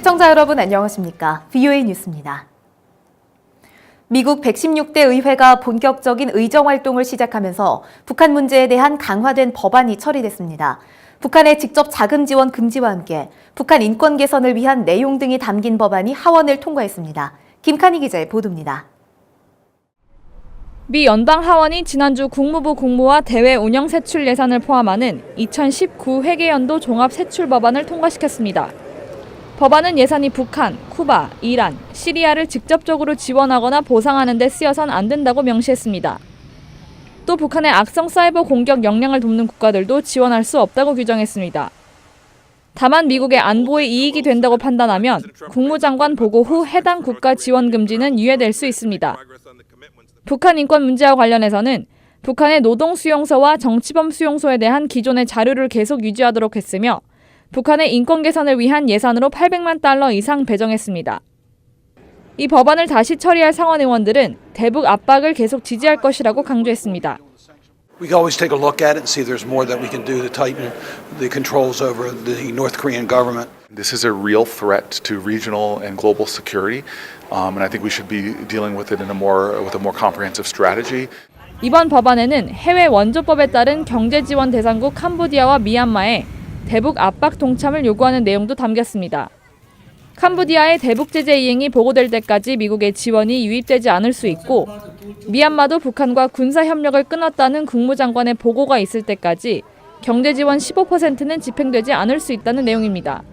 시청자 여러분 안녕하십니까? VOA 뉴스입니다. 미국 116대 의회가 본격적인 의정활동을 시작하면서 북한 문제에 대한 강화된 법안이 처리됐습니다. 북한의 직접 자금 지원 금지와 함께 북한 인권 개선을 위한 내용 등이 담긴 법안이 하원을 통과했습니다. 김칸희 기자의 보도입니다. 미 연방 하원이 지난주 국무부 국무와 대외 운영 세출 예산을 포함하는 2019 회계연도 종합 세출 법안을 통과시켰습니다. 법안은 예산이 북한, 쿠바, 이란, 시리아를 직접적으로 지원하거나 보상하는 데 쓰여선 안 된다고 명시했습니다. 또 북한의 악성 사이버 공격 역량을 돕는 국가들도 지원할 수 없다고 규정했습니다. 다만 미국의 안보에 이익이 된다고 판단하면 국무장관 보고 후 해당 국가 지원 금지는 유예될 수 있습니다. 북한 인권 문제와 관련해서는 북한의 노동 수용소와 정치범 수용소에 대한 기존의 자료를 계속 유지하도록 했으며 북한의 인권 개선을 위한 예산으로 800만 달러 이상 배정했습니다. 이 법안을 다시 처리할 상원 의원들은 대북 압박을 계속 지지할 것이라고 강조했습니다. We can always take a look at it and see if there's more that we can do to tighten the controls over the North Korean government. This is a real threat to regional and global security, and I think we should be dealing with it with a more comprehensive strategy. 이번 법안에는 해외 원조법에 따른 경제 지원 대상국 캄보디아와 미얀마에 대북 압박 동참을 요구하는 내용도 담겼습니다. 캄보디아의 대북 제재 이행이 보고될 때까지 미국의 지원이 유입되지 않을 수 있고 미얀마도 북한과 군사 협력을 끊었다는 국무장관의 보고가 있을 때까지 경제 지원 15%는 집행되지 않을 수 있다는 내용입니다.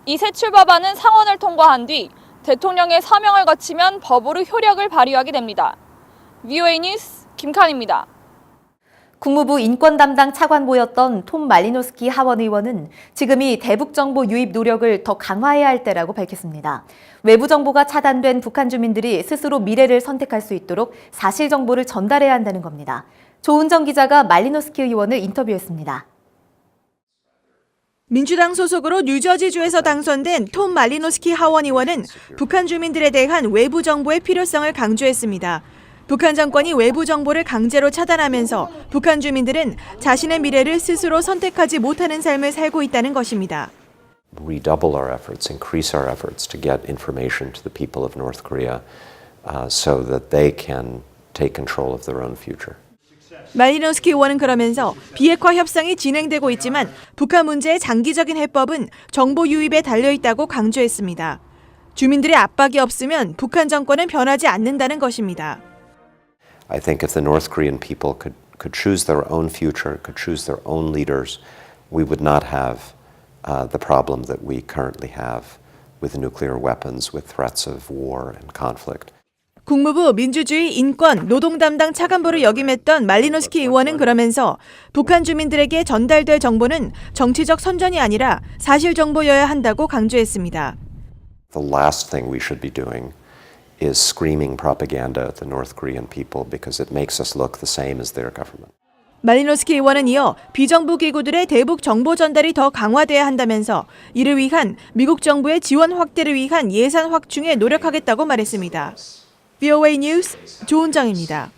이 세출 법안은 상원을 통과한 뒤 대통령의 사명을 거치면 법으로 효력을 발휘하게 됩니다. VOA 뉴스 김칸입니다. 국무부 인권 담당 차관보였던 톰 말리노스키 하원 의원은 지금이 대북 정보 유입 노력을 더 강화해야 할 때라고 밝혔습니다. 외부 정보가 차단된 북한 주민들이 스스로 미래를 선택할 수 있도록 사실 정보를 전달해야 한다는 겁니다. 조은정 기자가 말리노스키 의원을 인터뷰했습니다. 민주당 소속으로 뉴저지주에서 당선된 톰 말리노스키 하원 의원은 북한 주민들에 대한 외부 정보의 필요성을 강조했습니다. 북한 정권이 외부 정보를 강제로 차단하면서 북한 주민들은 자신의 미래를 스스로 선택하지 못하는 삶을 살고 있다는 것입니다. Redouble our efforts, increase our efforts to get information to the people of North Korea so that they can take control of their own future. 말리노스키 의원은 그러면서 비핵화 협상이 진행되고 있지만 북한 문제의 장기적인 해법은 정보 유입에 달려있다고 강조했습니다. 주민들의 압박이 없으면 북한 정권은 변하지 않는다는 것입니다. I think if the North Korean people could choose their own future, could choose their own leaders, we would not have the problem that we currently have with nuclear weapons, with threats of war and conflict. 국무부 민주주의 인권 노동 담당 차관보를 역임했던 말리노스키 의원은 그러면서 북한 주민들에게 전달될 정보는 정치적 선전이 아니라 사실 정보여야 한다고 강조했습니다. The last thing we should be doing is screaming propaganda at the North Korean people because it makes us look the same as their government. 말리노스키 의원은 이어 비정부 기구들의 대북 정보 전달이 더 강화돼야 한다면서 이를 위한 미국 정부의 지원 확대를 위한 예산 확충에 노력하겠다고 말했습니다. VOA 뉴스 조은정입니다.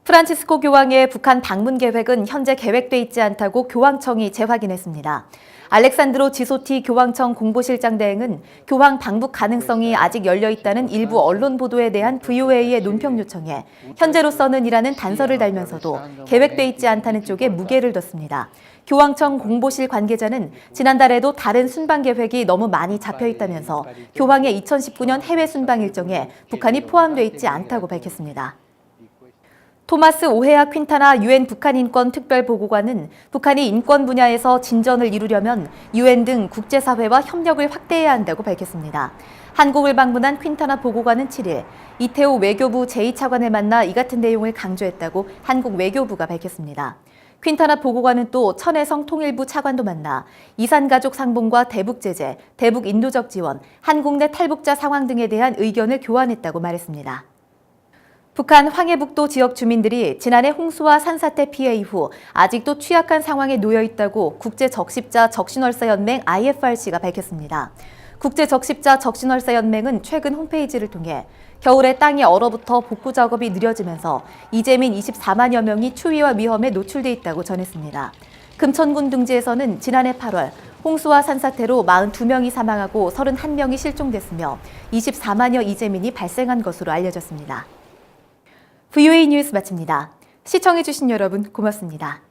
프란치스코 교황의 북한 방문 계획은 현재 계획돼 있지 않다고 교황청이 재확인했습니다. 알렉산드로 지소티 교황청 공보실장 대행은 교황 방북 가능성이 아직 열려있다는 일부 언론 보도에 대한 VOA의 논평 요청에 현재로서는 이라는 단서를 달면서도 계획돼 있지 않다는 쪽에 무게를 뒀습니다. 교황청 공보실 관계자는 지난달에도 다른 순방 계획이 너무 많이 잡혀있다면서 교황의 2019년 해외 순방 일정에 북한이 포함돼 있지 않다고 밝혔습니다. 토마스 오헤아 퀸타나 유엔 북한 인권 특별보고관은 북한이 인권 분야에서 진전을 이루려면 유엔 등 국제사회와 협력을 확대해야 한다고 밝혔습니다. 한국을 방문한 퀸타나 보고관은 7일 이태호 외교부 제2차관을 만나 이 같은 내용을 강조했다고 한국 외교부가 밝혔습니다. 퀸타나 보고관은 또 천혜성 통일부 차관도 만나 이산가족 상봉과 대북 제재, 대북 인도적 지원, 한국 내 탈북자 상황 등에 대한 의견을 교환했다고 말했습니다. 북한 황해북도 지역 주민들이 지난해 홍수와 산사태 피해 이후 아직도 취약한 상황에 놓여 있다고 국제적십자 적신월사연맹 IFRC가 밝혔습니다. 국제적십자 적신월사연맹은 최근 홈페이지를 통해 겨울에 땅이 얼어붙어 복구 작업이 느려지면서 이재민 24만여 명이 추위와 위험에 노출돼 있다고 전했습니다. 금천군 둥지에서는 지난해 8월 홍수와 산사태로 42명이 사망하고 31명이 실종됐으며 24만여 이재민이 발생한 것으로 알려졌습니다. VOA 뉴스 마칩니다. 시청해주신 여러분 고맙습니다.